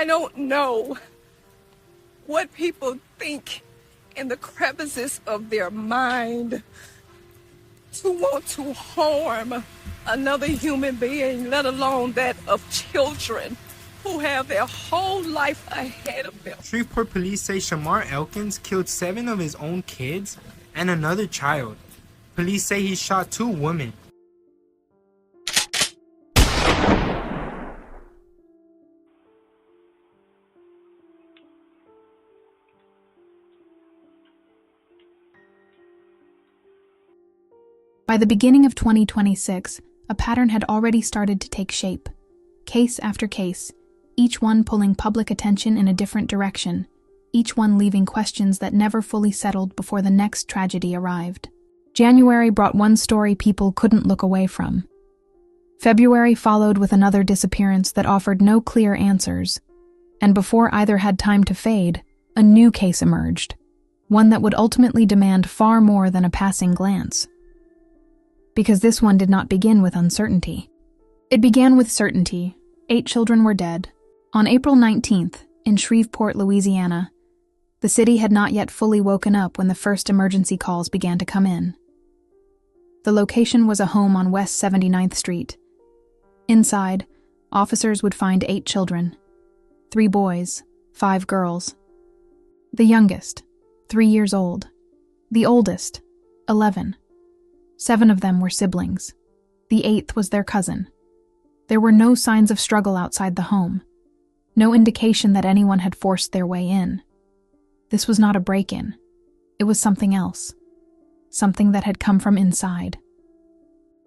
I don't know what people think in the crevices of their mind to want to harm another human being, let alone that of children who have their whole life ahead of them. Shreveport police say Shamar Elkins killed 7 of his own kids and another child. Police say he shot 2 women. By the beginning of 2026, a pattern had already started to take shape. Case after case, each one pulling public attention in a different direction, each one leaving questions that never fully settled before the next tragedy arrived. January brought one story people couldn't look away from. February followed with another disappearance that offered no clear answers. And before either had time to fade, a new case emerged, one that would ultimately demand far more than a passing glance. Because this one did not begin with uncertainty. It began with certainty. 8 children were dead. On April 19th, in Shreveport, Louisiana, the city had not yet fully woken up when the first emergency calls began to come in. The location was a home on West 79th Street. Inside, officers would find 8 children, 3 boys, 5 girls. The youngest, 3 years old. The oldest, 11. 7 of them were siblings. The 8th was their cousin. There were no signs of struggle outside the home. No indication that anyone had forced their way in. This was not a break-in. It was something else. Something that had come from inside.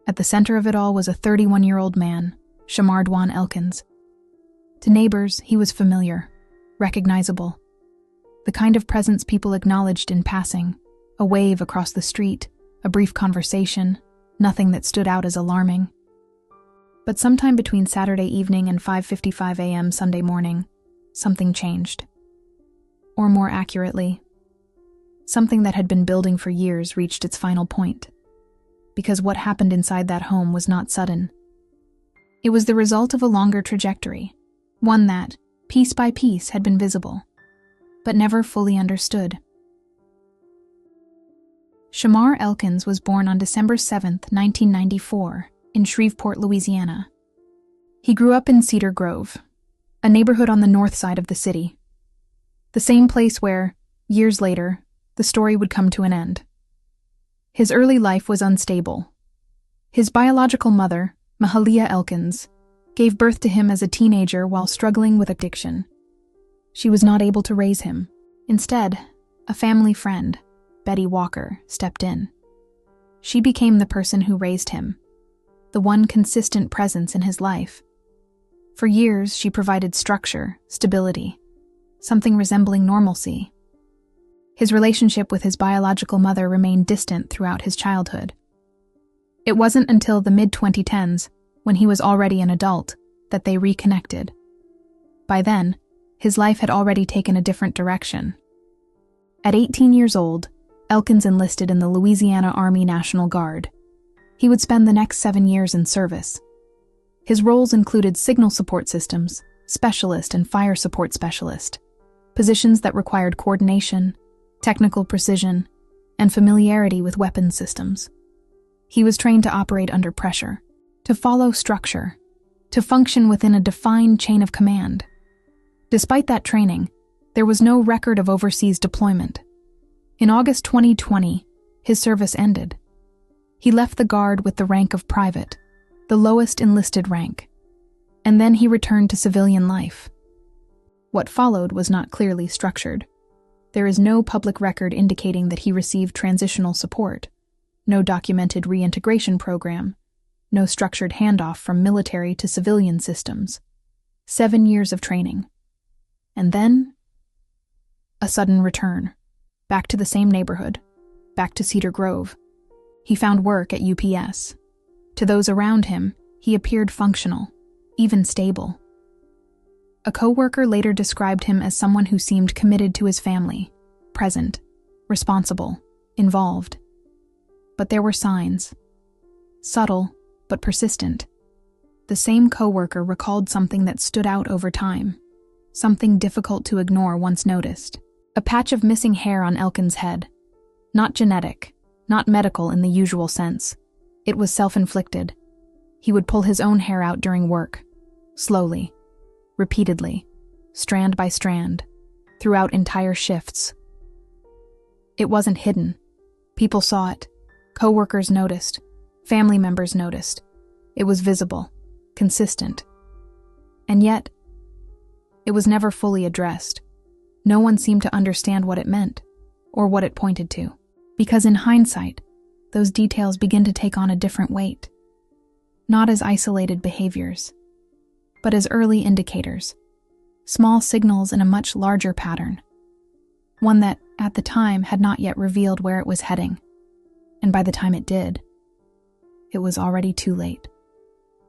At the center of it all was a 31-year-old man, Shamar Elkins. To neighbors, he was familiar, recognizable. The kind of presence people acknowledged in passing, a wave across the street, a brief conversation, nothing that stood out as alarming. But sometime between Saturday evening and 5:55 a.m. Sunday morning, something changed. Or more accurately, something that had been building for years reached its final point. Because what happened inside that home was not sudden. It was the result of a longer trajectory, one that, piece by piece, had been visible, but never fully understood. Shamar Elkins was born on December 7, 1994, in Shreveport, Louisiana. He grew up in Cedar Grove, a neighborhood on the north side of the city. The same place where, years later, the story would come to an end. His early life was unstable. His biological mother, Mahalia Elkins, gave birth to him as a teenager while struggling with addiction. She was not able to raise him. Instead, a family friend, Betty Walker, stepped in. She became the person who raised him, the one consistent presence in his life. For years, she provided structure, stability, something resembling normalcy. His relationship with his biological mother remained distant throughout his childhood. It wasn't until the mid-2010s, when he was already an adult, that they reconnected. By then, his life had already taken a different direction. At 18 years old, Elkins enlisted in the Louisiana Army National Guard. He would spend the next 7 years in service. His roles included signal support systems, specialist and fire support specialist, positions that required coordination, technical precision, and familiarity with weapons systems. He was trained to operate under pressure, to follow structure, to function within a defined chain of command. Despite that training, there was no record of overseas deployment. In August 2020, his service ended. He left the Guard with the rank of private, the lowest enlisted rank, and then he returned to civilian life. What followed was not clearly structured. There is no public record indicating that he received transitional support, no documented reintegration program, no structured handoff from military to civilian systems. 7 years of training. And then, a sudden return. Back to the same neighborhood, back to Cedar Grove. He found work at UPS. To those around him, he appeared functional, even stable. A coworker later described him as someone who seemed committed to his family, present, responsible, involved. But there were signs. Subtle, but persistent. The same coworker recalled something that stood out over time. something difficult to ignore once noticed. A patch of missing hair on Elkins' head. Not genetic, not medical in the usual sense. It was self-inflicted. He would pull his own hair out during work, slowly, repeatedly, strand by strand, throughout entire shifts. It wasn't hidden. People saw it. Co-workers noticed. Family members noticed. It was visible, consistent. And yet, it was never fully addressed. No one seemed to understand what it meant, or what it pointed to. Because in hindsight, those details begin to take on a different weight. Not as isolated behaviors, but as early indicators. Small signals in a much larger pattern. One that, at the time, had not yet revealed where it was heading. And by the time it did, it was already too late.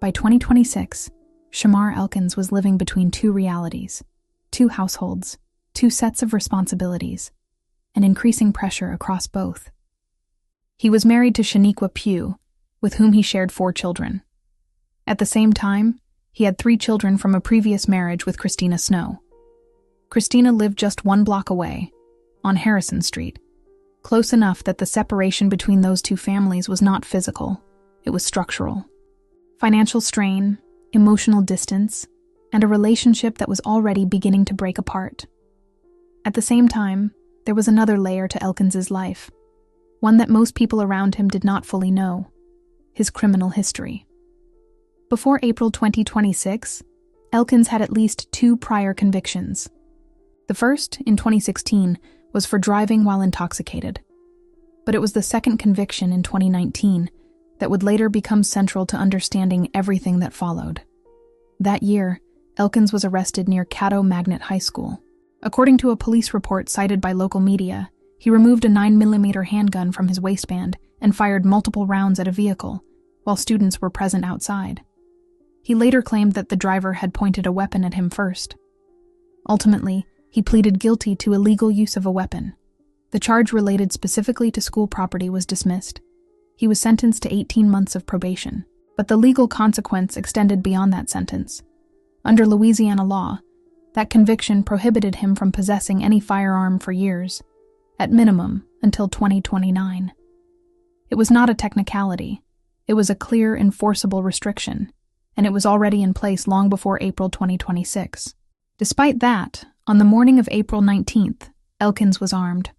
By 2026, Shamar Elkins was living between two realities, two households, two sets of responsibilities, and increasing pressure across both. He was married to Shaniqua Pugh, with whom he shared 4 children. At the same time, he had 3 children from a previous marriage with Christina Snow. Christina lived just 1 block away, on Harrison Street, close enough that the separation between those two families was not physical, it was structural. Financial strain, emotional distance, and a relationship that was already beginning to break apart. At the same time, there was another layer to Elkins's life, one that most people around him did not fully know: his criminal history. Before April 2026, Elkins had at least 2 prior convictions. The first, in 2016, was for driving while intoxicated. But it was the second conviction in 2019 that would later become central to understanding everything that followed. That year, Elkins was arrested near Caddo Magnet High School. According to a police report cited by local media, he removed a 9mm handgun from his waistband and fired multiple rounds at a vehicle, while students were present outside. He later claimed that the driver had pointed a weapon at him first. Ultimately, he pleaded guilty to illegal use of a weapon. The charge related specifically to school property was dismissed. He was sentenced to 18 months of probation, but the legal consequence extended beyond that sentence. Under Louisiana law, that conviction prohibited him from possessing any firearm for years, at minimum until 2029. It was not a technicality. It was a clear, enforceable restriction, and it was already in place long before April 2026. Despite that, on the morning of April 19th, Elkins was armed.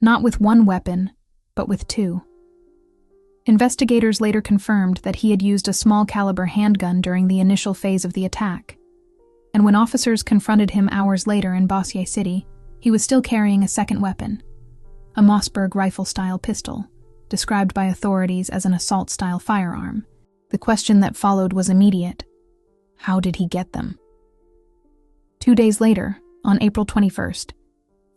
Not with 1 weapon, but with 2. Investigators later confirmed that he had used a small-caliber handgun during the initial phase of the attack. And when officers confronted him hours later in Bossier City, he was still carrying a second weapon, a Mossberg rifle-style pistol, described by authorities as an assault-style firearm. The question that followed was immediate. How did he get them? 2 days later, on April 21st,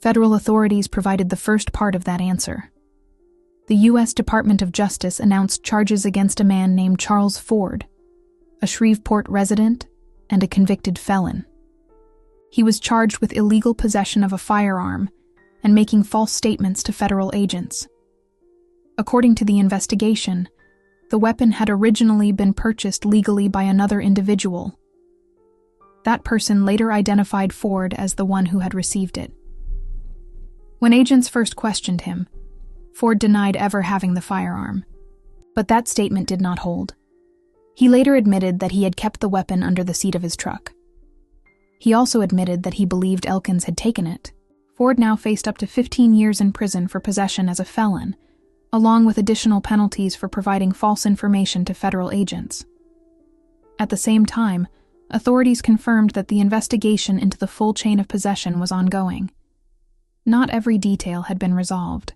federal authorities provided the first part of that answer. The U.S. Department of Justice announced charges against a man named Charles Ford, a Shreveport resident and a convicted felon. He was charged with illegal possession of a firearm and making false statements to federal agents. According to the investigation, the weapon had originally been purchased legally by another individual. That person later identified Ford as the one who had received it. When agents first questioned him, Ford denied ever having the firearm, but that statement did not hold. He later admitted that he had kept the weapon under the seat of his truck. He also admitted that he believed Elkins had taken it. Ford now faced up to 15 years in prison for possession as a felon, along with additional penalties for providing false information to federal agents. At the same time, authorities confirmed that the investigation into the full chain of possession was ongoing. Not every detail had been resolved.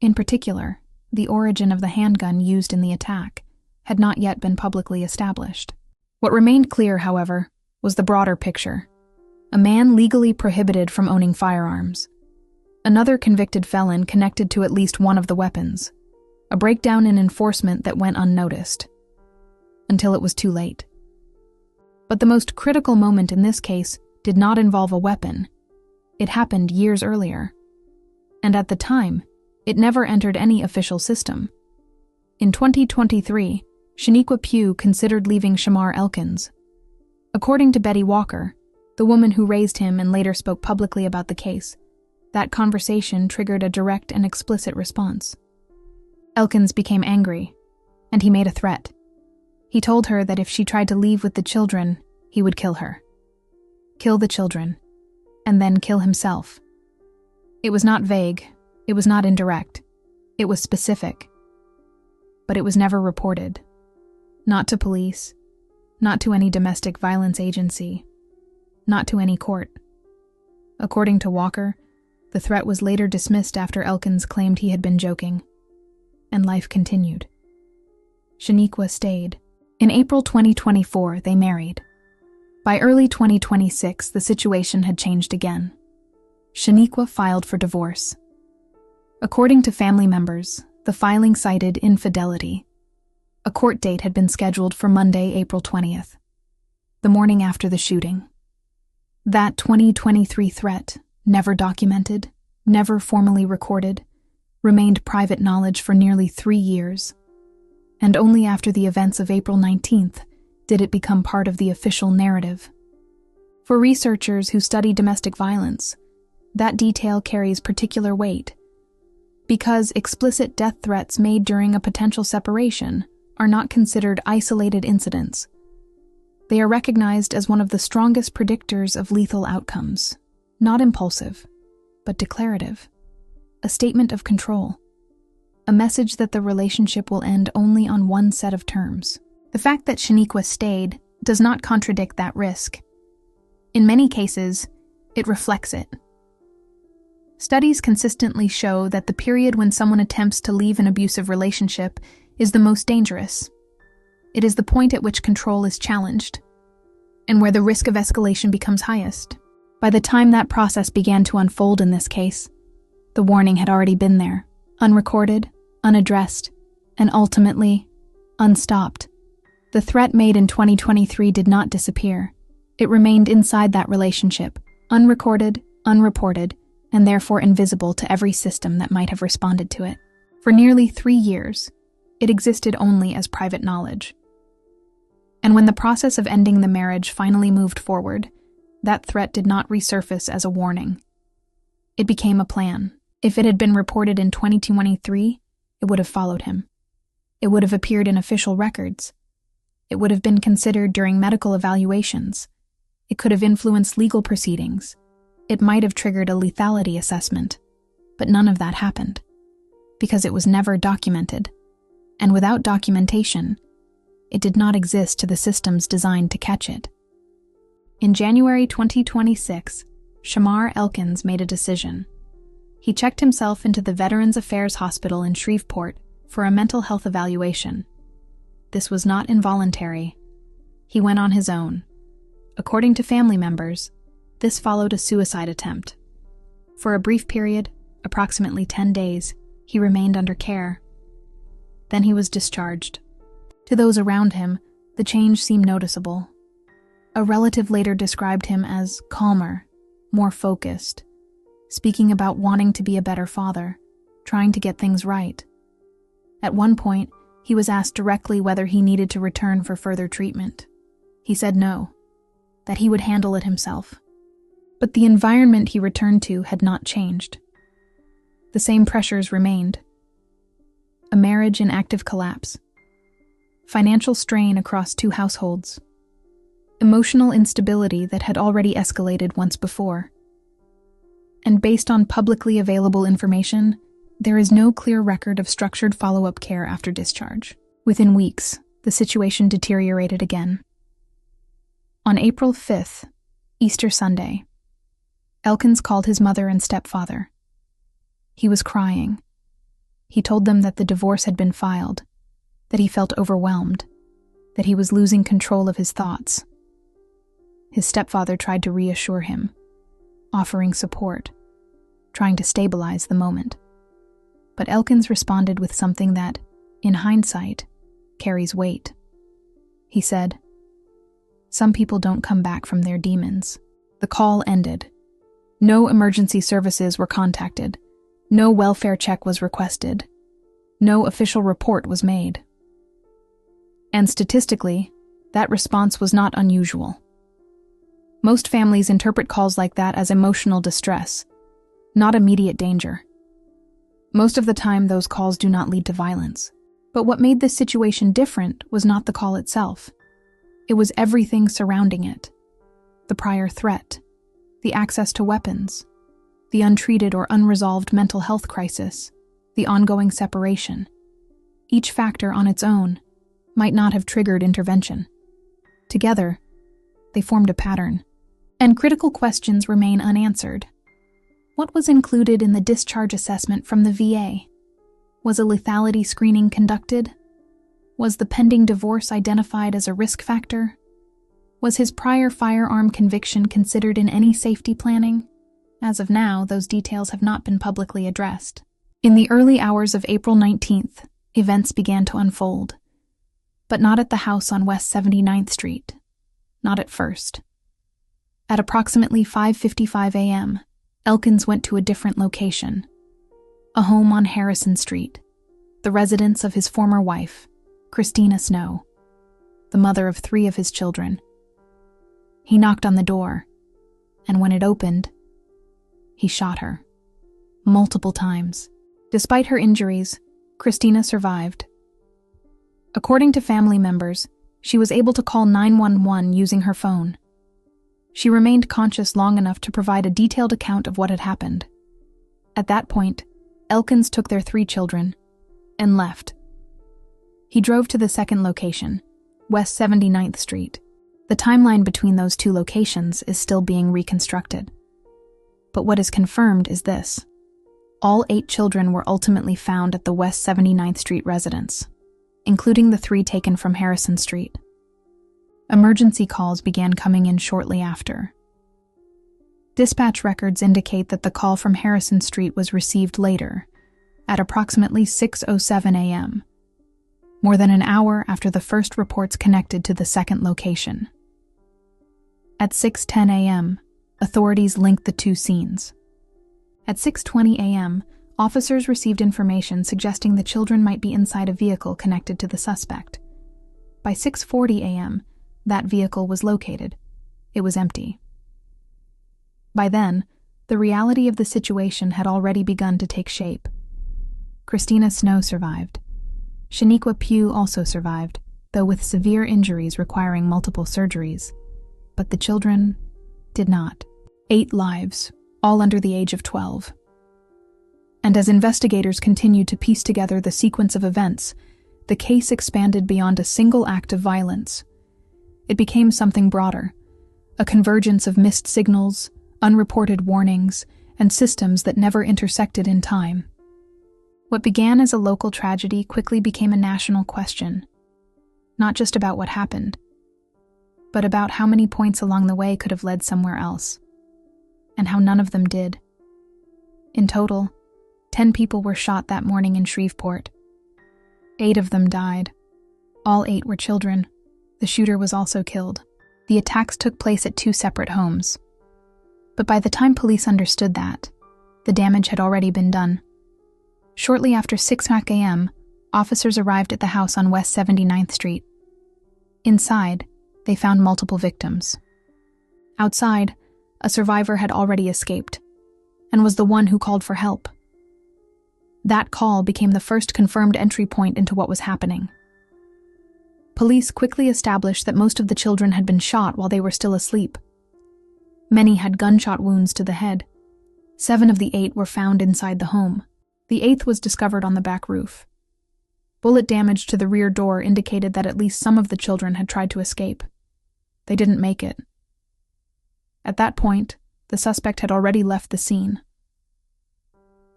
In particular, the origin of the handgun used in the attack had not yet been publicly established. What remained clear, however, was the broader picture. A man legally prohibited from owning firearms. Another convicted felon connected to at least one of the weapons. A breakdown in enforcement that went unnoticed. Until it was too late. But the most critical moment in this case did not involve a weapon. It happened years earlier. And at the time, it never entered any official system. In 2023, Shaniqua Pugh considered leaving Shamar Elkins. According to Betty Walker, the woman who raised him and later spoke publicly about the case. That conversation triggered a direct and explicit response. Elkins became angry, and he made a threat. He told her that if she tried to leave with the children, he would kill her. Kill the children, and then kill himself. It was not vague, it was not indirect, it was specific. But it was never reported. Not to police, not to any domestic violence agency, not to any court. According to Walker, the threat was later dismissed after Elkins claimed he had been joking, and life continued. Shaniqua stayed. In April 2024, they married. By early 2026, the situation had changed again. Shaniqua filed for divorce. According to family members, the filing cited infidelity. A court date had been scheduled for Monday, April 20th, the morning after the shooting. That 2023 threat, never documented, never formally recorded, remained private knowledge for nearly 3 years. And only after the events of April 19th did it become part of the official narrative. For researchers who study domestic violence, that detail carries particular weight, because explicit death threats made during a potential separation are not considered isolated incidents. They are recognized as one of the strongest predictors of lethal outcomes, not impulsive, but declarative, a statement of control, a message that the relationship will end only on one set of terms. The fact that Shaniqua stayed does not contradict that risk. In many cases, it reflects it. Studies consistently show that the period when someone attempts to leave an abusive relationship is the most dangerous. It is the point at which control is challenged, and where the risk of escalation becomes highest. By the time that process began to unfold in this case, the warning had already been there, unrecorded, unaddressed, and ultimately, unstopped. The threat made in 2023 did not disappear. It remained inside that relationship, unrecorded, unreported, and therefore invisible to every system that might have responded to it. For nearly 3 years, it existed only as private knowledge. And when the process of ending the marriage finally moved forward, that threat did not resurface as a warning. It became a plan. If it had been reported in 2023, it would have followed him. It would have appeared in official records. It would have been considered during medical evaluations. It could have influenced legal proceedings. It might have triggered a lethality assessment. But none of that happened, because it was never documented. And without documentation, it did not exist to the systems designed to catch it. In January 2026, Shamar Elkins made a decision. He checked himself into the Veterans Affairs Hospital in Shreveport for a mental health evaluation. This was not involuntary. He went on his own. According to family members, this followed a suicide attempt. For a brief period, approximately 10 days, he remained under care. Then he was discharged. To those around him, the change seemed noticeable. A relative later described him as calmer, more focused, speaking about wanting to be a better father, trying to get things right. At one point, he was asked directly whether he needed to return for further treatment. He said no, that he would handle it himself. But the environment he returned to had not changed. The same pressures remained. A marriage in active collapse. Financial strain across 2 households. Emotional instability that had already escalated once before. And based on publicly available information, there is no clear record of structured follow-up care after discharge. Within weeks, the situation deteriorated again. On April 5th, Easter Sunday, Elkins called his mother and stepfather. He was crying. He told them that the divorce had been filed, that he felt overwhelmed, that he was losing control of his thoughts. His stepfather tried to reassure him, offering support, trying to stabilize the moment. But Elkins responded with something that, in hindsight, carries weight. He said, "Some people don't come back from their demons." The call ended. No emergency services were contacted. No welfare check was requested. No official report was made. And statistically, that response was not unusual. Most families interpret calls like that as emotional distress, not immediate danger. Most of the time, those calls do not lead to violence. But what made this situation different was not the call itself. It was everything surrounding it. The prior threat, the access to weapons, the untreated or unresolved mental health crisis, the ongoing separation. Each factor on its own might not have triggered intervention. Together, they formed a pattern, and critical questions remain unanswered. What was included in the discharge assessment from the VA? Was a lethality screening conducted? Was the pending divorce identified as a risk factor? Was his prior firearm conviction considered in any safety planning? As of now, those details have not been publicly addressed. In the early hours of April 19th, events began to unfold. But not at the house on West 79th Street. Not at first. At approximately 5:55 a.m., Elkins went to a different location. A home on Harrison Street, the residence of his former wife, Christina Snow, the mother of 3 of his children. He knocked on the door, and when it opened, he shot her. Multiple times. Despite her injuries, Christina survived. According to family members, she was able to call 911 using her phone. She remained conscious long enough to provide a detailed account of what had happened. At that point, Elkins took their 3 children and left. He drove to the second location, West 79th Street. The timeline between those 2 locations is still being reconstructed. But what is confirmed is this. All 8 children were ultimately found at the West 79th Street residence, including the 3 taken from Harrison Street. Emergency calls began coming in shortly after. Dispatch records indicate that the call from Harrison Street was received later, at approximately 6:07 a.m., more than an hour after the first reports connected to the second location. At 6:10 a.m., authorities linked the 2 scenes. At 6:20 a.m., officers received information suggesting the children might be inside a vehicle connected to the suspect. By 6:40 a.m., that vehicle was located. It was empty. By then, the reality of the situation had already begun to take shape. Christina Snow survived. Shaniqua Pugh also survived, though with severe injuries requiring multiple surgeries. But the children did not. 8 lives, all under the age of 12. And as investigators continued to piece together the sequence of events, the case expanded beyond a single act of violence. It became something broader, a convergence of missed signals, unreported warnings, and systems that never intersected in time. What began as a local tragedy quickly became a national question, not just about what happened, but about how many points along the way could have led somewhere else, and how none of them did. In total, 10 people were shot that morning in Shreveport. 8 of them died. All 8 were children. The shooter was also killed. The attacks took place at 2 separate homes. But by the time police understood that, the damage had already been done. Shortly after 6 a.m., officers arrived at the house on West 79th Street. Inside, they found multiple victims. Outside, a survivor had already escaped, and was the one who called for help. That call became the first confirmed entry point into what was happening. Police quickly established that most of the children had been shot while they were still asleep. Many had gunshot wounds to the head. 7 of the 8 were found inside the home. The 8th was discovered on the back roof. Bullet damage to the rear door indicated that at least some of the children had tried to escape. They didn't make it. At that point, the suspect had already left the scene.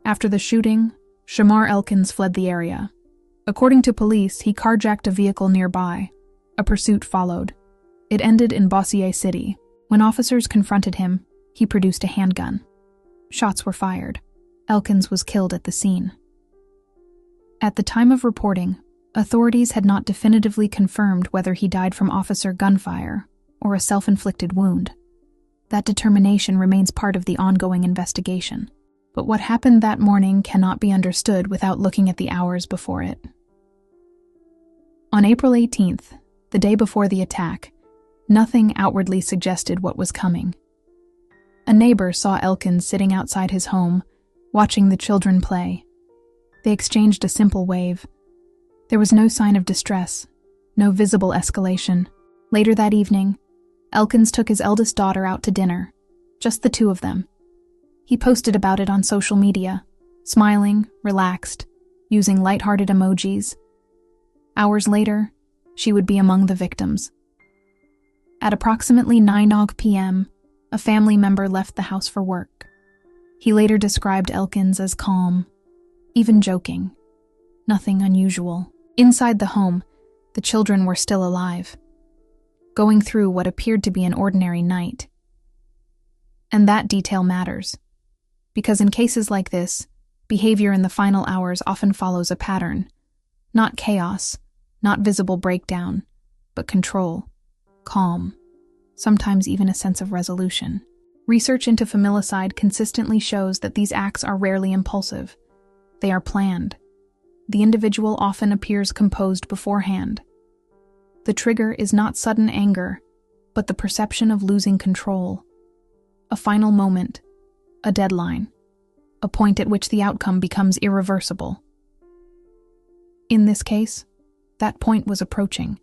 After the shooting, Shamar Elkins fled the area. According to police, he carjacked a vehicle nearby. A pursuit followed. It ended in Bossier City. When officers confronted him, he produced a handgun. Shots were fired. Elkins was killed at the scene. At the time of reporting, authorities had not definitively confirmed whether he died from officer gunfire or a self-inflicted wound. That determination remains part of the ongoing investigation. But what happened that morning cannot be understood without looking at the hours before it. On April 18th, the day before the attack, Nothing outwardly suggested what was coming. A neighbor saw Elkins sitting outside his home, watching the children play. They exchanged a simple wave. There was no sign of distress, no visible escalation. Later that evening, Elkins took his eldest daughter out to dinner, just the two of them. He posted about it on social media, smiling, relaxed, using lighthearted emojis. Hours later, she would be among the victims. At approximately 9 p.m., a family member left the house for work. He later described Elkins as calm, even joking. Nothing unusual. Inside the home, the children were still alive, going through what appeared to be an ordinary night. And that detail matters, because in cases like this, behavior in the final hours often follows a pattern. Not chaos, not visible breakdown, but control, calm, sometimes even a sense of resolution. Research into familicide consistently shows that these acts are rarely impulsive. They are planned. The individual often appears composed beforehand. The trigger is not sudden anger, but the perception of losing control. A final moment, a deadline, a point at which the outcome becomes irreversible. In this case, that point was approaching.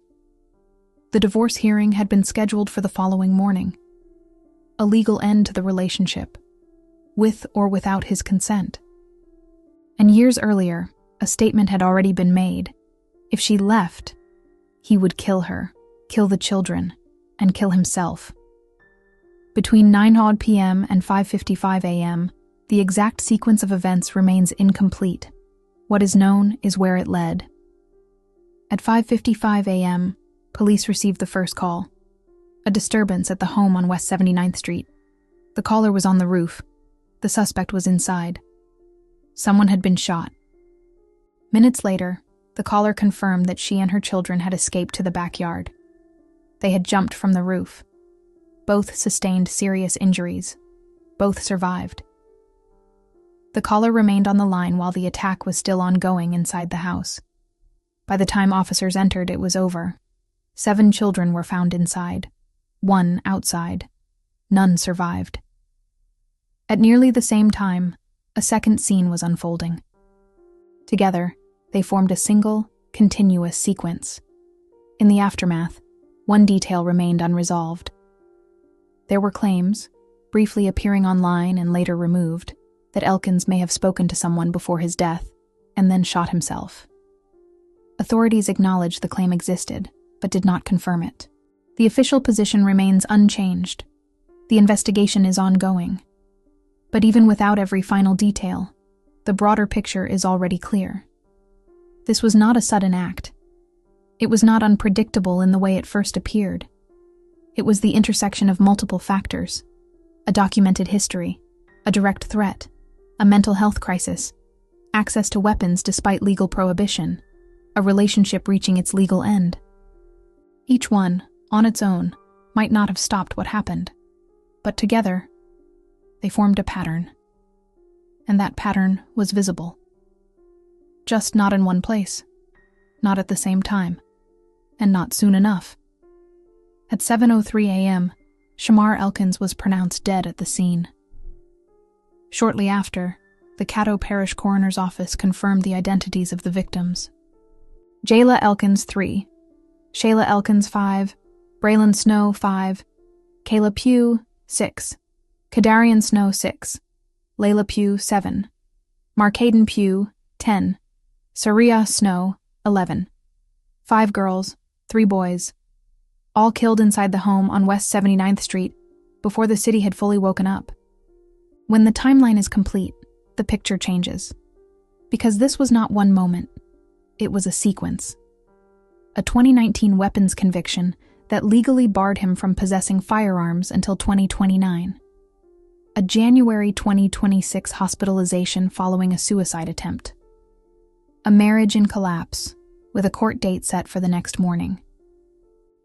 The divorce hearing had been scheduled for the following morning. A legal end to the relationship, with or without his consent. And years earlier, a statement had already been made. If she left, he would kill her, kill the children, and kill himself. Between 9 p.m. and 5:55 a.m., the exact sequence of events remains incomplete. What is known is where it led. At 5:55 a.m., police received the first call. A disturbance at the home on West 79th Street. The caller was on the roof. The suspect was inside. Someone had been shot. Minutes later, the caller confirmed that she and her children had escaped to the backyard. They had jumped from the roof. Both sustained serious injuries. Both survived. The caller remained on the line while the attack was still ongoing inside the house. By the time officers entered, it was over. 7 children were found inside. 1 outside. None survived. At nearly the same time, a second scene was unfolding. Together, they formed a single, continuous sequence. In the aftermath, one detail remained unresolved. There were claims, briefly appearing online and later removed, that Elkins may have spoken to someone before his death and then shot himself. Authorities acknowledged the claim existed, but did not confirm it. The official position remains unchanged. The investigation is ongoing. But even without every final detail, the broader picture is already clear. This was not a sudden act. It was not unpredictable in the way it first appeared. It was the intersection of multiple factors: a documented history, a direct threat, a mental health crisis, access to weapons despite legal prohibition, a relationship reaching its legal end. Each one, on its own, might not have stopped what happened, but together, they formed a pattern. And that pattern was visible. Just not in one place, not at the same time, and not soon enough. At 7:03 a.m., Shamar Elkins was pronounced dead at the scene. Shortly after, the Caddo Parish Coroner's Office confirmed the identities of the victims. Jayla Elkins 3, Shayla Elkins 5, Braylon Snow 5, Kayla Pugh 6, Kadarian Snow 6, Layla Pugh 7, Marcaden Pugh 10, Saria Snow 11. 5 girls, 3 boys, all killed inside the home on West 79th Street before the city had fully woken up. When the timeline is complete, the picture changes. Because this was not one moment, it was a sequence. A 2019 weapons conviction that legally barred him from possessing firearms until 2029. A January 2026 hospitalization following a suicide attempt. A marriage in collapse, with a court date set for the next morning.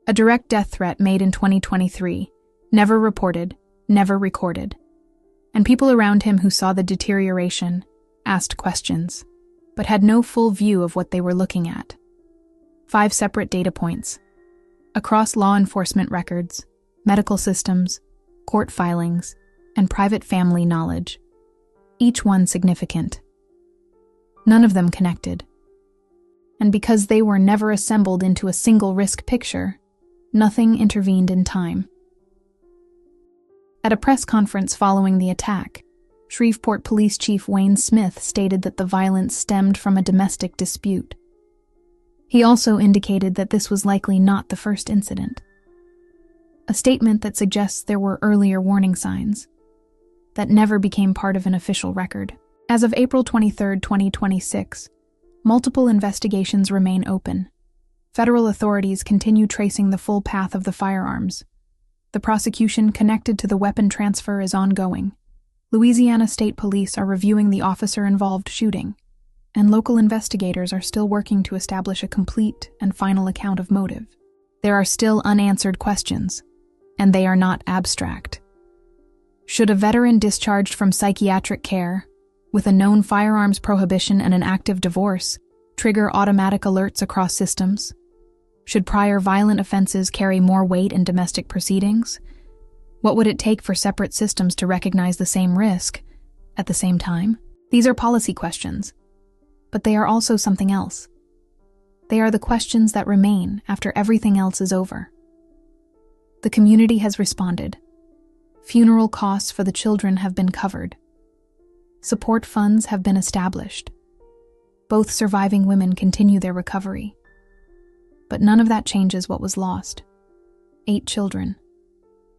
A direct death threat made in 2023, never reported, never recorded. And people around him who saw the deterioration asked questions, but had no full view of what they were looking at. 5 separate data points. Across law enforcement records, medical systems, court filings, and private family knowledge, each one significant. None of them connected. And because they were never assembled into a single risk picture, nothing intervened in time. At a press conference following the attack, Shreveport Police Chief Wayne Smith stated that the violence stemmed from a domestic dispute. He also indicated that this was likely not the first incident, a statement that suggests there were earlier warning signs that never became part of an official record. As of April 23, 2026, multiple investigations remain open. Federal authorities continue tracing the full path of the firearms. The prosecution connected to the weapon transfer is ongoing. Louisiana State Police are reviewing the officer-involved shooting, and local investigators are still working to establish a complete and final account of motive. There are still unanswered questions, and they are not abstract. Should a veteran discharged from psychiatric care, with a known firearms prohibition and an active divorce, trigger automatic alerts across systems? Should prior violent offenses carry more weight in domestic proceedings? What would it take for separate systems to recognize the same risk at the same time? These are policy questions, but they are also something else. They are the questions that remain after everything else is over. The community has responded. Funeral costs for the children have been covered. Support funds have been established. Both surviving women continue their recovery. But none of that changes what was lost. 8 children.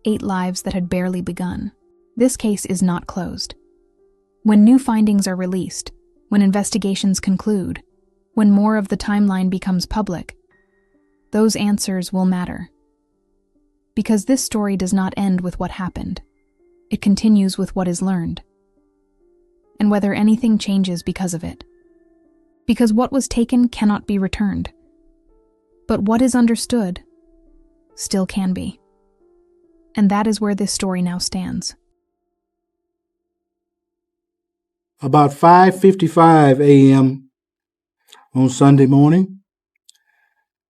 8 lives that had barely begun. This case is not closed. When new findings are released, when investigations conclude, when more of the timeline becomes public, those answers will matter. Because this story does not end with what happened. It continues with what is learned. And whether anything changes because of it. Because what was taken cannot be returned. But what is understood still can be. And that is where this story now stands. About 5:55 a.m. on Sunday morning,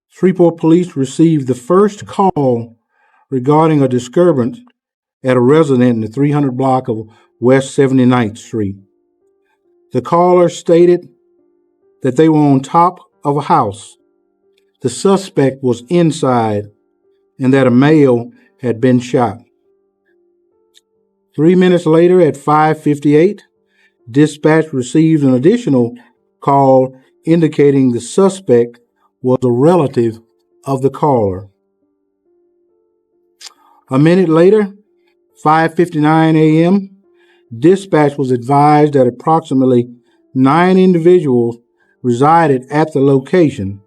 Shreveport Police received the first call regarding a disturbance at a resident in the 300 block of West 79th Street. The caller stated that they were on top of a house. The suspect was inside and that a male had been shot. 3 minutes later at 5:58, dispatch received an additional call indicating the suspect was a relative of the caller. A minute later, 5:59 a.m., dispatch was advised that approximately 9 individuals resided at the location.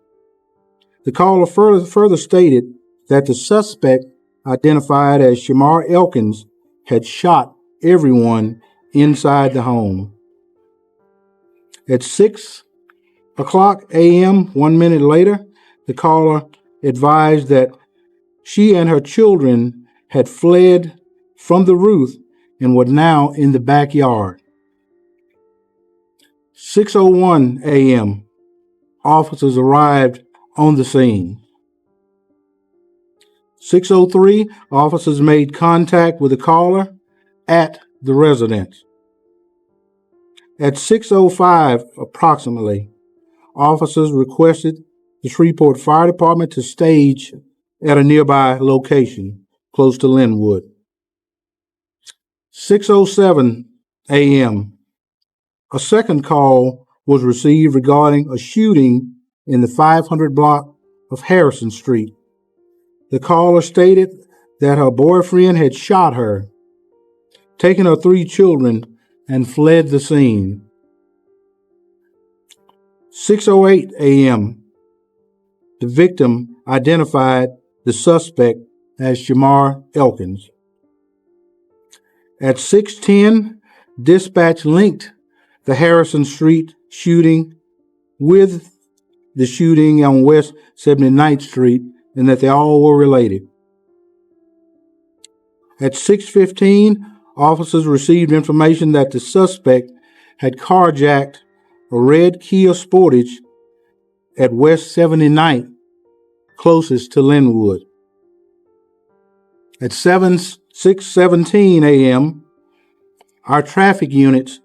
The caller further stated that the suspect, identified as Shamar Elkins, had shot everyone inside the home. At 6:00 a.m., 1 minute later, the caller advised that she and her children had fled from the roof and were now in the backyard. 6:01 a.m., officers arrived on the scene. 6:03, officers made contact with the caller at the residence. At 6:05 approximately, officers requested the Shreveport Fire Department to stage at a nearby location close to Linwood. 6:07 a.m., a second call was received regarding a shooting in the 500 block of Harrison Street. The caller stated that her boyfriend had shot her, taken her 3 children, and fled the scene. 6:08 a.m., the victim identified the suspect as Shamar Elkins. At 6:10, dispatch linked the Harrison Street shooting with the shooting on West 79th Street and that they all were related. At 6:15, officers received information that the suspect had carjacked a red Kia Sportage at West 79th closest to Linwood. At 6:17 a.m., our traffic units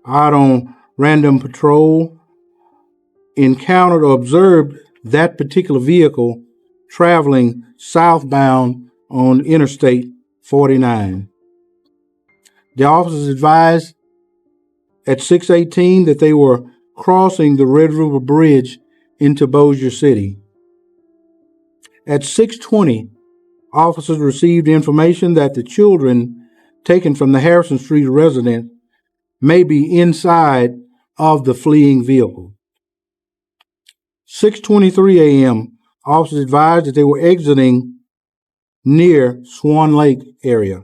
out on random patrol encountered or observed that particular vehicle traveling southbound on Interstate 49. The officers advised at 6:18 that they were crossing the Red River Bridge into Bossier City. At 6:20, officers received information that the children taken from the Harrison Street residence may be inside of the fleeing vehicle. 6:23 a.m., officers advised that they were exiting near Swan Lake area.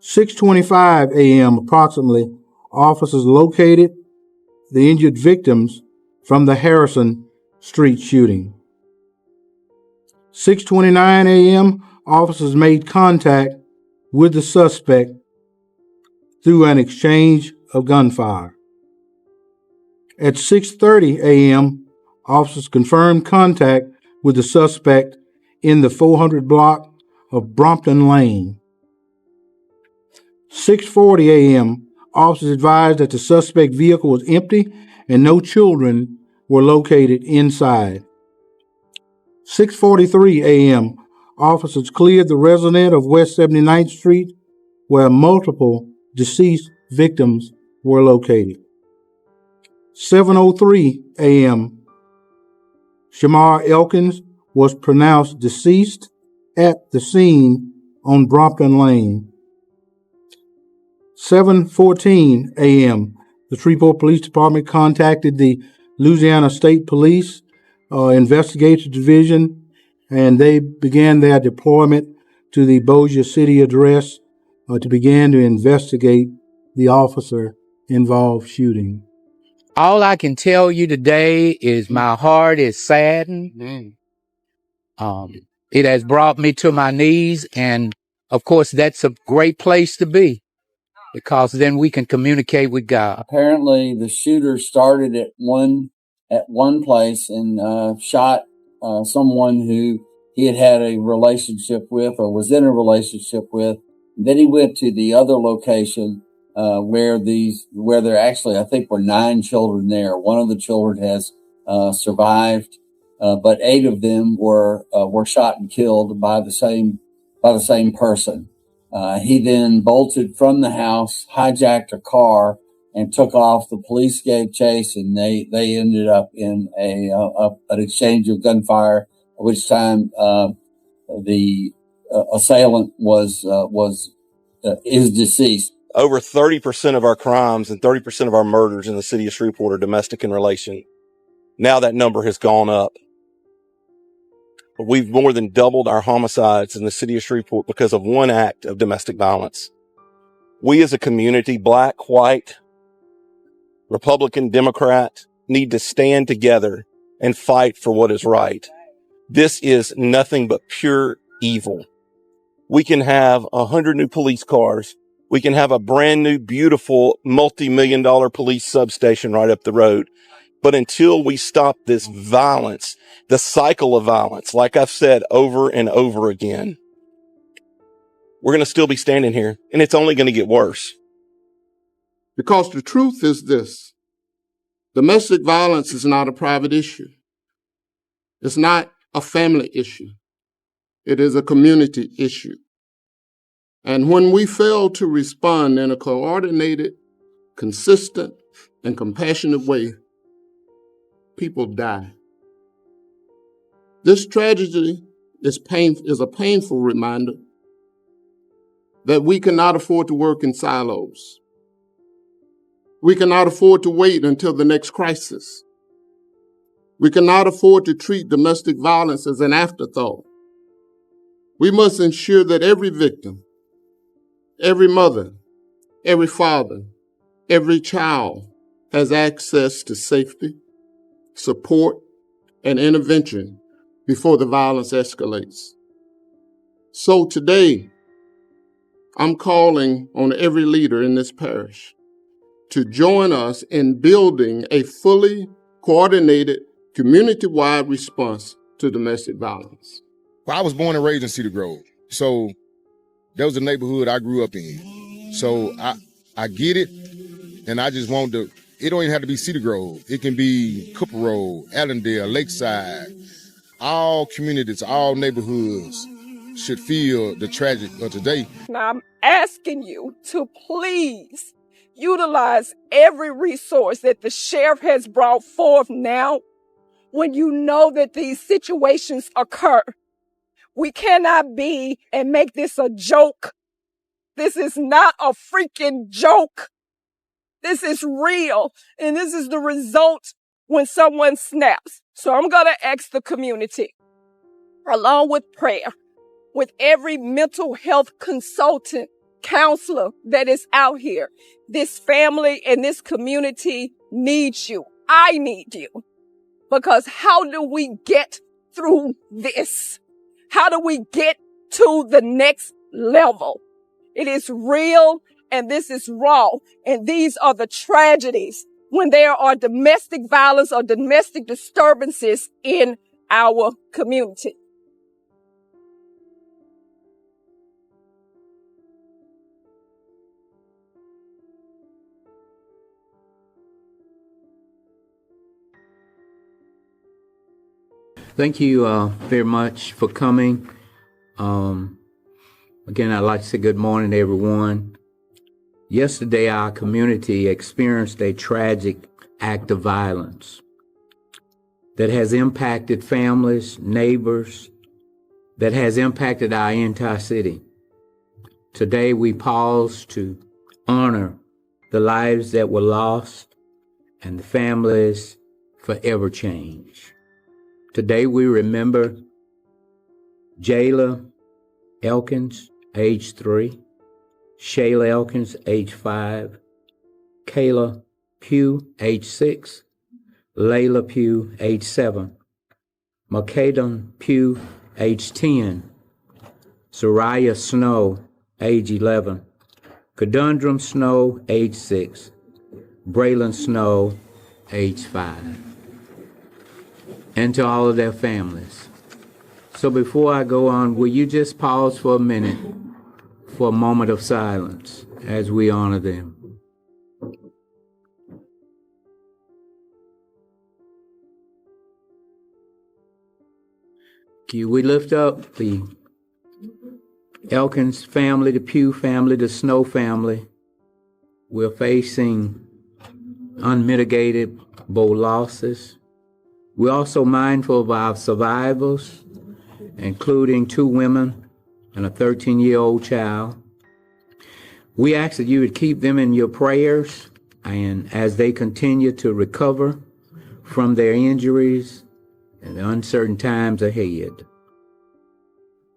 6:25 a.m. approximately, officers located the injured victims from the Harrison Street shooting. 6:29 a.m., officers made contact with the suspect through an exchange of gunfire. At 6:30 a.m., officers confirmed contact with the suspect in the 400 block of Brompton Lane. 6:40 a.m., officers advised that the suspect vehicle was empty and no children were located inside. 6:43 a.m., officers cleared the residence of West 79th Street where multiple deceased victims were located. 7:03 a.m., Shamar Elkins was pronounced deceased at the scene on Brompton Lane. 7:14 a.m., the Shreveport Police Department contacted the Louisiana State Police Investigative Division, and they began their deployment to the Bossier City address to begin to investigate the officer-involved shooting. All I can tell you today is my heart is saddened. It has brought me to my knees, and of course, that's a great place to be because then we can communicate with God. Apparently, the shooter started at one place and shot someone who he had a relationship with or was in a relationship with. Then he went to the other location where there actually, I think, were 9 children there. One of the children has survived, but 8 of them were shot and killed by the same person. He then bolted from the house, hijacked a car, and took off. The police gave chase, and they ended up in an exchange of gunfire. At which time the assailant is deceased. Over 30% of our crimes and 30% of our murders in the city of Shreveport are domestic in relation. Now that number has gone up. We've more than doubled our homicides in the city of Shreveport because of one act of domestic violence. We as a community, black, white, Republican, Democrat, need to stand together and fight for what is right. This is nothing but pure evil. We can have 100 new police cars. We can have a brand new, beautiful, multi-million-dollar police substation right up the road. But until we stop this violence, the cycle of violence, like I've said over and over again, we're going to still be standing here, and it's only going to get worse. Because the truth is this: domestic violence is not a private issue. It's not a family issue. It is a community issue. And when we fail to respond in a coordinated, consistent, and compassionate way, people die. This tragedy is a painful reminder that we cannot afford to work in silos. We cannot afford to wait until the next crisis. We cannot afford to treat domestic violence as an afterthought. We must ensure that every victim, every mother, every father, every child has access to safety, support, and intervention before the violence escalates. So today, I'm calling on every leader in this parish to join us in building a fully coordinated community-wide response to domestic violence. Well, I was born and raised in Cedar Grove, so that was the neighborhood I grew up in. So I get it, and I just want to. It don't even have to be Cedar Grove. It can be Cooper Road, Allendale, Lakeside. All communities, all neighborhoods should feel the tragic of today. Now I'm asking you to please utilize every resource that the sheriff has brought forth now when you know that these situations occur. We cannot be and make this a joke. This is not a freaking joke. This is real. And this is the result when someone snaps. So I'm going to ask the community, along with prayer, with every mental health consultant, counselor that is out here, this family and this community needs you. I need you. Because how do we get through this? How do we get to the next level? It is real and this is raw. And these are the tragedies when there are domestic violence or domestic disturbances in our community. Thank you very much for coming. Again, I'd like to say good morning to everyone. Yesterday, our community experienced a tragic act of violence that has impacted families, neighbors, that has impacted our entire city. Today, we pause to honor the lives that were lost and the families forever changed. Today, we remember Jayla Elkins, age 3, Shayla Elkins, age 5, Kayla Pugh, age 6, Layla Pugh, age 7, Makeda Pugh, age 10, Soraya Snow, age 11, Conundrum Snow, age 6, Braylon Snow, age 5, and to all of their families. So before I go on, will you just pause for a minute for a moment of silence as we honor them? We lift up the Elkins family, the Pugh family, the Snow family. We're facing unmitigated losses. We're also mindful of our survivors, including 2 women and a 13-year-old child. We ask that you would keep them in your prayers and as they continue to recover from their injuries and the uncertain times ahead.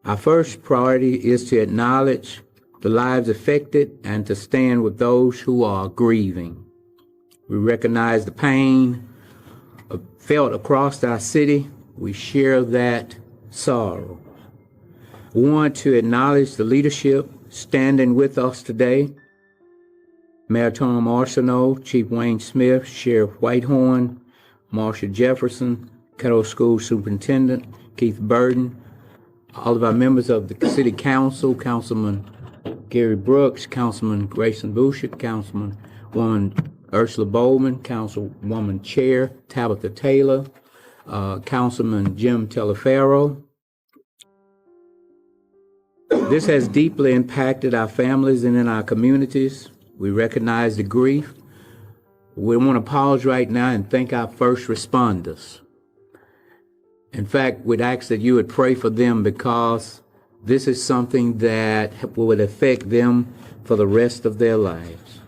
Our first priority is to acknowledge the lives affected and to stand with those who are grieving. We recognize the pain felt across our city. We share that sorrow. We want to acknowledge the leadership standing with us today. Mayor Tom Arsenault, Chief Wayne Smith, Sheriff Whitehorn, Marshall Jefferson, Caddo School Superintendent Keith Burden, all of our members of the City Council, Councilman Gary Brooks, Councilman Grayson Boucher, Councilwoman Ursula Bowman, Councilwoman Chair Tabitha Taylor, Councilman Jim Telefaro. This has deeply impacted our families and in our communities. We recognize the grief. We want to pause right now and thank our first responders. In fact, we'd ask that you would pray for them because this is something that will affect them for the rest of their lives.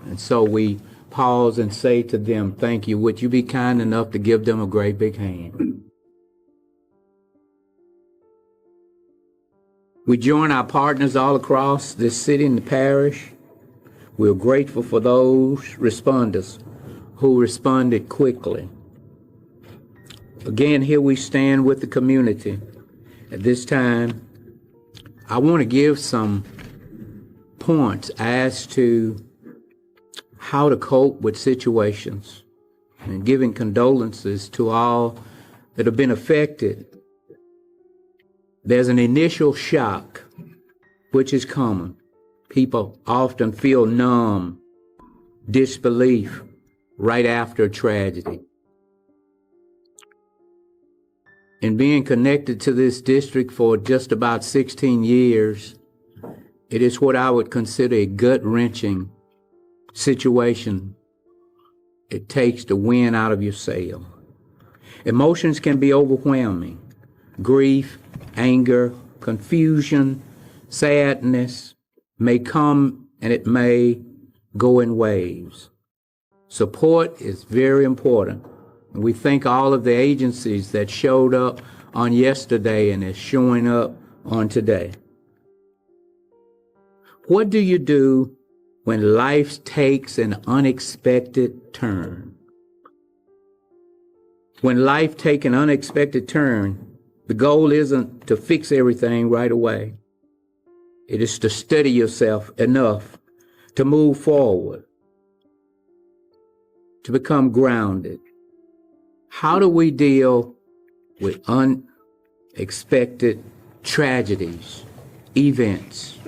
And so we pause and say to them, thank you. Would you be kind enough to give them a great big hand? We join our partners all across this city and the parish. We're grateful for those responders who responded quickly. Again, here we stand with the community. At this time, I want to give some points as to how to cope with situations. and giving condolences to all that have been affected. There's an initial shock, which is common. People often feel numb, disbelief right after a tragedy. In being connected to this district for just about 16 years, it is what I would consider a gut-wrenching situation it takes to win out of your sail. Emotions can be overwhelming. Grief, anger, confusion, sadness may come and it may go in waves. Support is very important. We thank all of the agencies that showed up on yesterday and is showing up on today. What do you do when life takes an unexpected turn? When life takes an unexpected turn, the goal isn't to fix everything right away. It is to steady yourself enough to move forward, to become grounded. How do we deal with unexpected tragedies, events?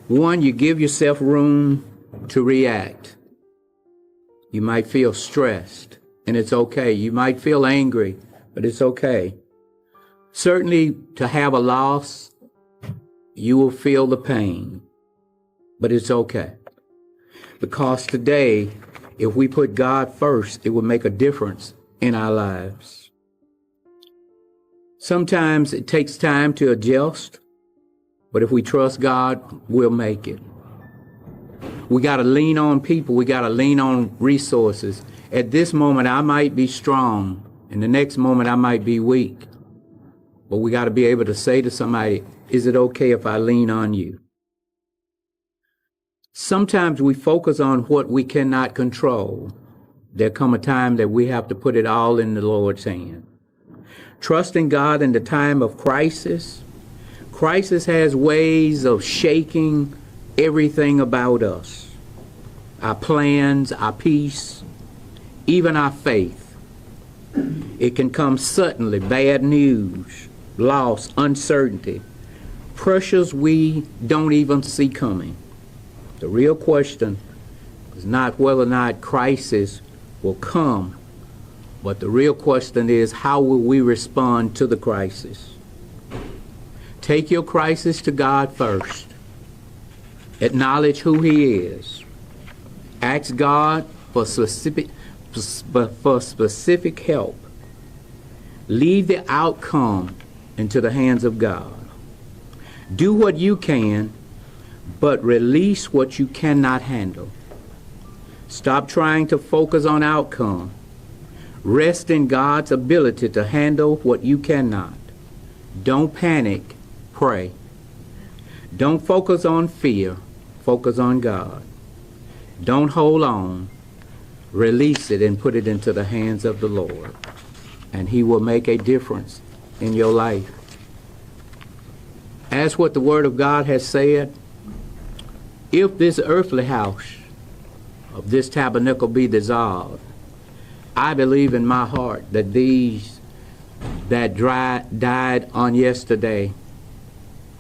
One, you give yourself room to react. You might feel stressed, and it's okay. You might feel angry, but it's okay. Certainly, to have a loss, you will feel the pain, but it's okay. Because today, if we put God first, it will make a difference in our lives. Sometimes it takes time to adjust, but if we trust God, we'll make it. We got to lean on people. We got to lean on resources. At this moment, I might be strong, and the next moment I might be weak. But we got to be able to say to somebody, is it okay if I lean on you? Sometimes we focus on what we cannot control. There come a time that we have to put it all in the Lord's hand. Trusting God in the time of crisis. Crisis has ways of shaking everything about us. Our plans, our peace, even our faith. It can come suddenly, bad news, loss, uncertainty, pressures we don't even see coming. The real question is not whether or not crisis will come, but the real question is, how will we respond to the crisis? Take your crisis to God first. Acknowledge who He is. Ask God for specific help. Leave the outcome into the hands of God. Do what you can, but release what you cannot handle. Stop trying to focus on outcome. Rest in God's ability to handle what you cannot. Don't panic, pray. Don't focus on fear, focus on God. Don't hold on. Release it and put it into the hands of the Lord, and He will make a difference in your life. As what the Word of God has said, if this earthly house of this tabernacle be dissolved, I believe in my heart that these that died on yesterday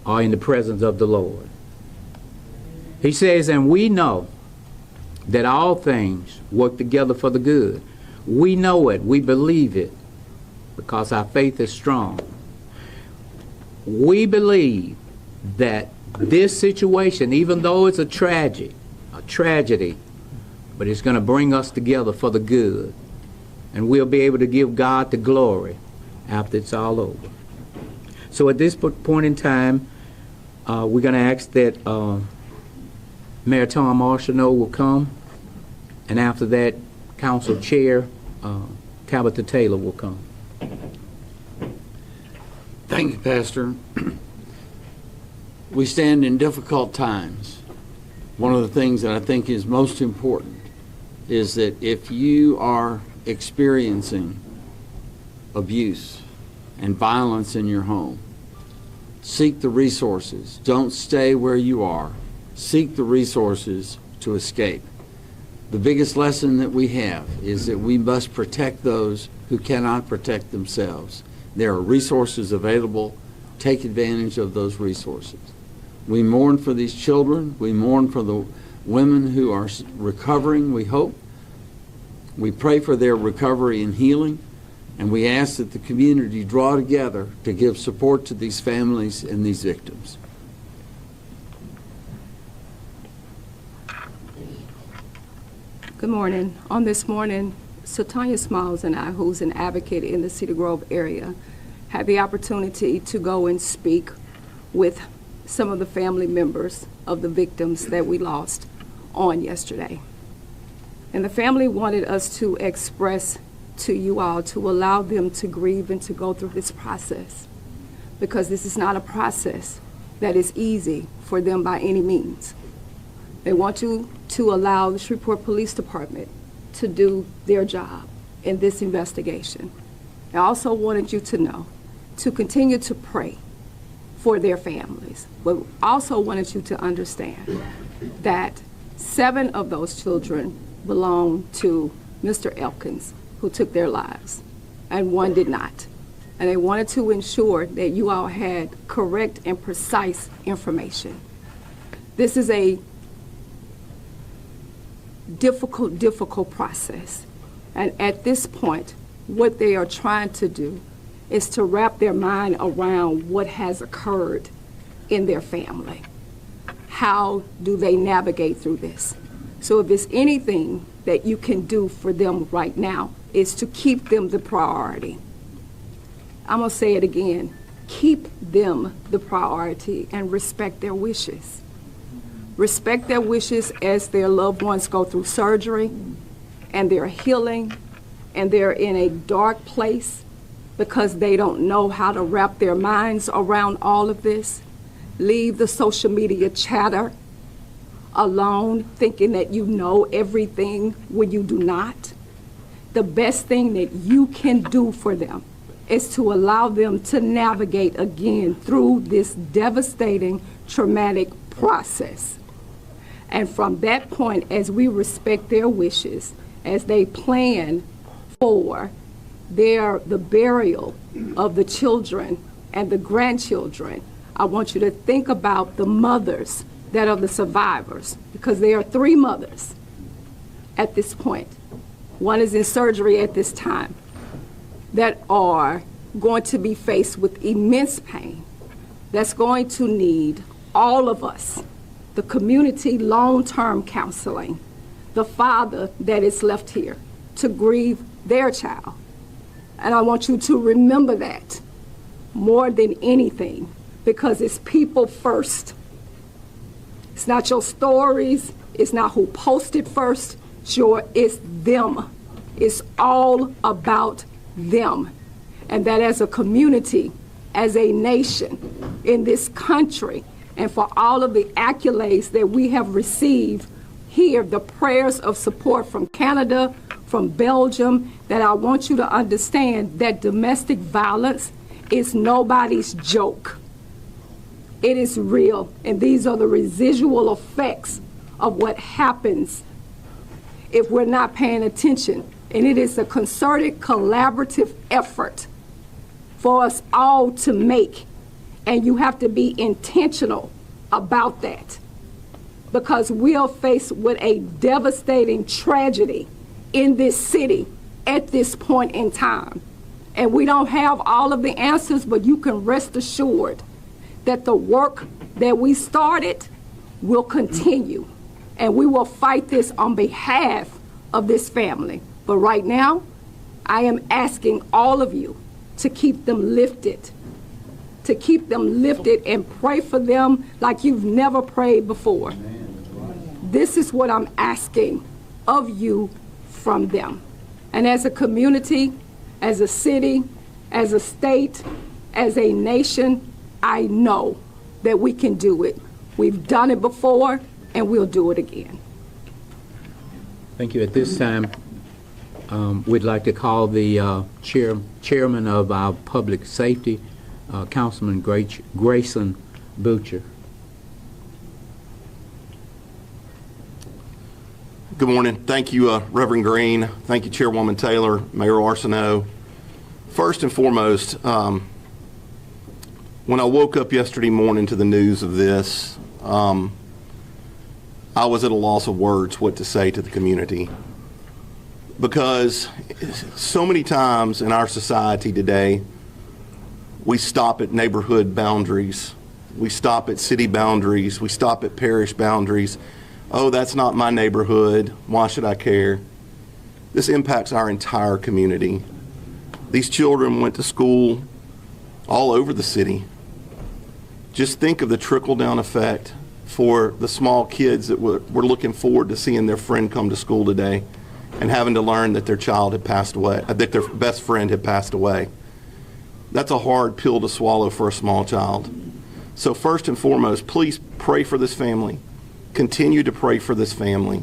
are in the presence of the Lord. He says, and we know that all things work together for the good. We know it, we believe it, because our faith is strong. We believe that this situation, even though it's a tragedy, but it's going to bring us together for the good. And we'll be able to give God the glory after it's all over. So at this point in time, we're going to ask that Mayor Tom Arsenault will come, and after that, Council Chair Tabitha Taylor will come. Thank you, Pastor. We stand in difficult times. One of the things that I think is most important is that if you are experiencing abuse and violence in your home, seek the resources. Don't stay where you are. Seek the resources to escape. The biggest lesson that we have is that we must protect those who cannot protect themselves. There are resources available. Take advantage of those resources. We mourn for these children. We mourn for the women who are recovering, we hope. We pray for their recovery and healing, and we ask that the community draw together to give support to these families and these victims. Good morning. On this morning, Satanya Smiles and I, who's an advocate in the Cedar Grove area, had the opportunity to go and speak with some of the family members of the victims that we lost on yesterday. And the family wanted us to express to you all to allow them to grieve and to go through this process, because this is not a process that is easy for them by any means. They want you to allow the Shreveport Police Department to do their job in this investigation. I also wanted you to know to continue to pray for their families, but also wanted you to understand that 7 of those children belong to Mr. Elkins, who took their lives, and 1 did not. And they wanted to ensure that you all had correct and precise information. This is a difficult process. And at this point, what they are trying to do is to wrap their mind around what has occurred in their family. How do they navigate through this? So if there's anything that you can do for them right now, is to keep them the priority. I'm gonna say it again, keep them the priority and respect their wishes. Respect their wishes as their loved ones go through surgery and they're healing and they're in a dark place because they don't know how to wrap their minds around all of this. Leave the social media chatter alone, thinking that you know everything when you do not. The best thing that you can do for them is to allow them to navigate again through this devastating, traumatic process. And from that point, as we respect their wishes, as they plan for the burial of the children and the grandchildren, I want you to think about the mothers that are the survivors, because there are 3 mothers at this point. 1 is in surgery at this time, that are going to be faced with immense pain, that's going to need all of us, the community long-term counseling, the father that is left here to grieve their child. And I want you to remember that more than anything, because it's people first. It's not your stories, it's not who posted first, sure, it's them. It's all about them. And that as a community, as a nation, in this country, and for all of the accolades that we have received here, the prayers of support from Canada, from Belgium, that I want you to understand that domestic violence is nobody's joke. It is real, and these are the residual effects of what happens if we're not paying attention. And it is a concerted, collaborative effort for us all to make. And you have to be intentional about that, because we are faced with a devastating tragedy in this city at this point in time. And we don't have all of the answers, but you can rest assured that the work that we started will continue. And we will fight this on behalf of this family. But right now, I am asking all of you to keep them lifted, and pray for them like you've never prayed before. This is what I'm asking of you from them. And as a community, as a city, as a state, as a nation, I know that we can do it. We've done it before, and we'll do it again. Thank you. At this time, we'd like to call the chairman of our public safety, Councilman Grayson Butcher. Good morning. Thank you, Reverend Green. Thank you, Chairwoman Taylor, Mayor Arsenault. First and foremost, when I woke up yesterday morning to the news of this, I was at a loss of words what to say to the community. Because so many times in our society today, we stop at neighborhood boundaries. We stop at city boundaries. We stop at parish boundaries. Oh, that's not my neighborhood. Why should I care? This impacts our entire community. These children went to school all over the city. Just think of the trickle-down effect for the small kids that were looking forward to seeing their friend come to school today and having to learn that their child had passed away, that their best friend had passed away. That's a hard pill to swallow for a small child. So first and foremost, please pray for this family. Continue to pray for this family.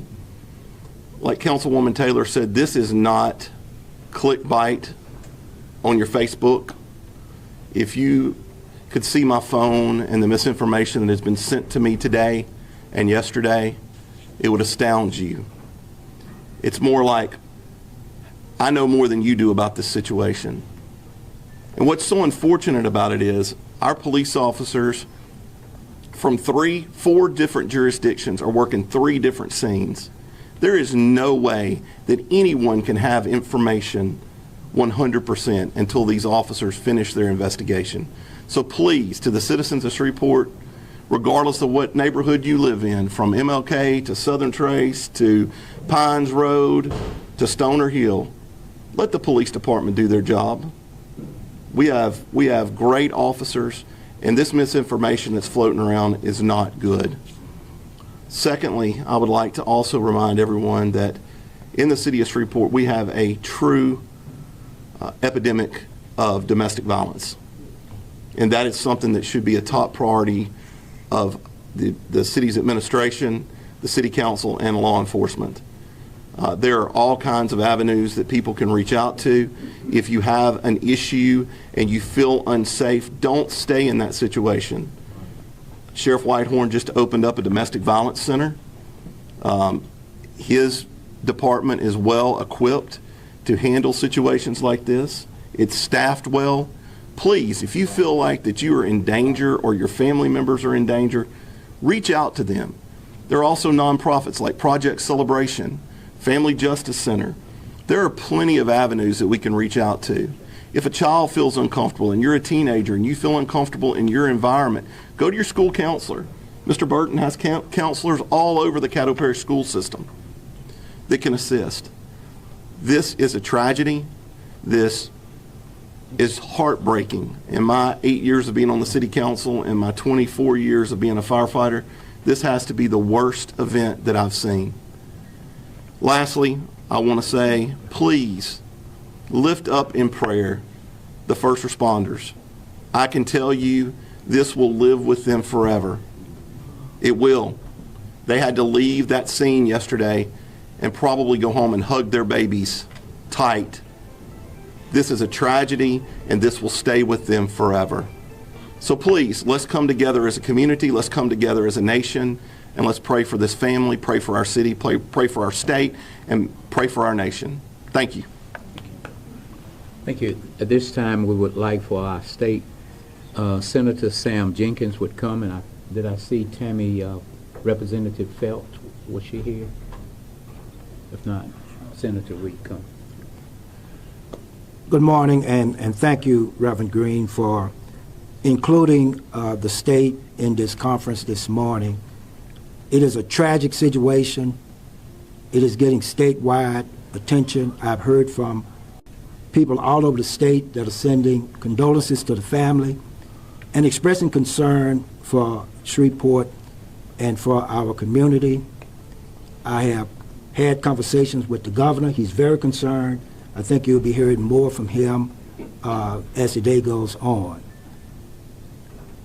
Like Councilwoman Taylor said, this is not clickbait on your Facebook. If you could see my phone and the misinformation that has been sent to me today and yesterday, it would astound you. It's more like, I know more than you do about this situation. And what's so unfortunate about it is our police officers from 4 different jurisdictions are working 3 different scenes. There is no way that anyone can have information 100% until these officers finish their investigation. So please, to the citizens of Shreveport, regardless of what neighborhood you live in, from MLK to Southern Trace to Pines Road to Stoner Hill, let the police department do their job. We have great officers, and this misinformation that's floating around is not good. Secondly, I would like to also remind everyone that in the city of Shreveport, we have a true epidemic of domestic violence. And that is something that should be a top priority of the city's administration, the city council, and law enforcement. There are all kinds of avenues that people can reach out to. If you have an issue and you feel unsafe, don't stay in that situation. Sheriff Whitehorn just opened up a domestic violence center. His department is well equipped to handle situations like this. It's staffed well. Please, if you feel like that you are in danger or your family members are in danger, reach out to them. There are also nonprofits like Project Celebration, Family Justice Center. There are plenty of avenues that we can reach out to. If a child feels uncomfortable and you're a teenager and you feel uncomfortable in your environment, go to your school counselor. Mr. Burton has counselors all over the Caddo Parish school system that can assist. This is a tragedy. This is heartbreaking. In my 8 years of being on the city council and my 24 years of being a firefighter, this has to be the worst event that I've seen. Lastly, I want to say, please lift up in prayer the first responders. I can tell you this will live with them forever. It will. They had to leave that scene yesterday and probably go home and hug their babies tight. This is a tragedy, and this will stay with them forever. So please, let's come together as a community, let's come together as a nation, and let's pray for this family, pray for our city, pray for our state, and pray for our nation. Thank you. Thank you. At this time, we would like for our state Senator Sam Jenkins would come, and did I see Tammy Representative Felt? Was she here? If not, Senator Reed, come. Good morning, and thank you, Reverend Green, for including the state in this conference this morning. It is a tragic situation. It is getting statewide attention. I've heard from people all over the state that are sending condolences to the family and expressing concern for Shreveport and for our community. I have had conversations with the governor. He's very concerned. I think you'll be hearing more from him as the day goes on.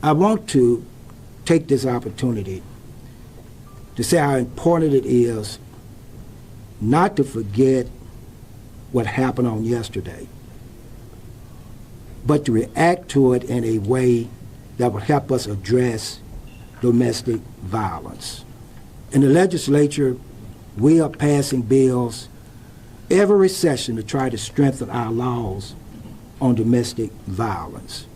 I want to take this opportunity to say how important it is not to forget what happened on yesterday, but to react to it in a way that will help us address domestic violence. In the legislature, We are passing bills every session to try to strengthen our laws on domestic violence.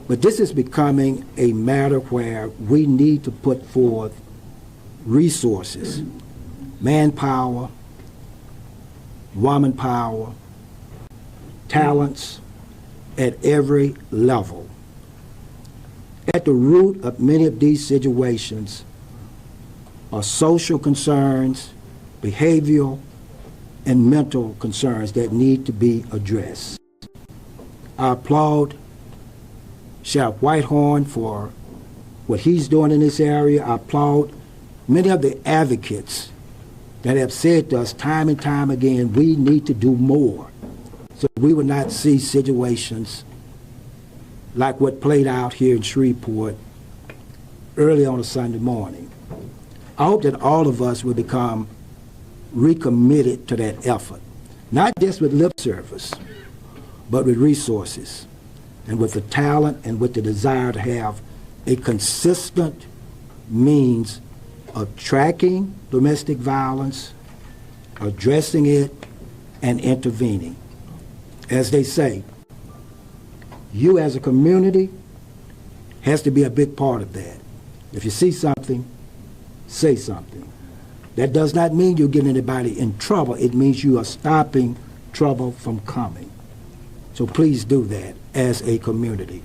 But this is becoming a matter where we need to put forth resources, manpower, woman power, talents at every level. At the root of many of these situations are social concerns, behavioral, and mental concerns that need to be addressed. I applaud Sheriff Whitehorn for what he's doing in this area. I applaud many of the advocates that have said to us time and time again, we need to do more so we will not see situations like what played out here in Shreveport early on a Sunday morning. I hope that all of us will become recommitted to that effort, not just with lip service, but with resources and with the talent and with the desire to have a consistent means of tracking domestic violence, addressing it, and intervening. As they say, you as a community has to be a big part of that. If you see something, say something. That does not mean you're getting anybody in trouble. It means you are stopping trouble from coming. So please do that as a community.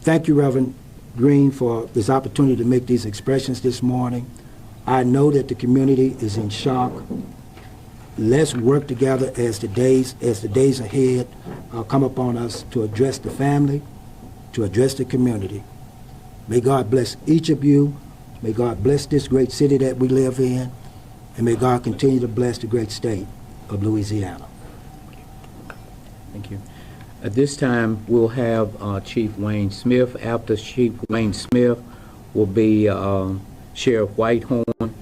Thank you, Reverend Green, for this opportunity to make these expressions this morning. I know that the community is in shock. Let's work together as the days ahead come upon us to address the family, to address the community. May God bless each of you. May God bless this great city that we live in, and may God continue to bless the great state of Louisiana. Thank you. At this time, we'll have Chief Wayne Smith. After Chief Wayne Smith will be Sheriff Whitehorn.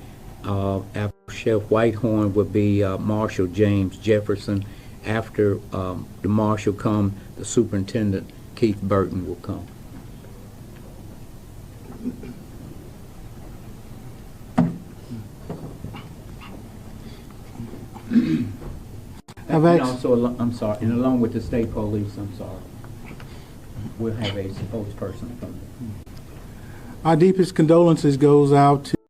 After Sheriff Whitehorn will be Marshal James Jefferson. After the Marshal come, the Superintendent Keith Burton will come. And also, I'm sorry, and along with the state police, I'm sorry, we'll have a spokesperson from them. Our deepest condolences goes out to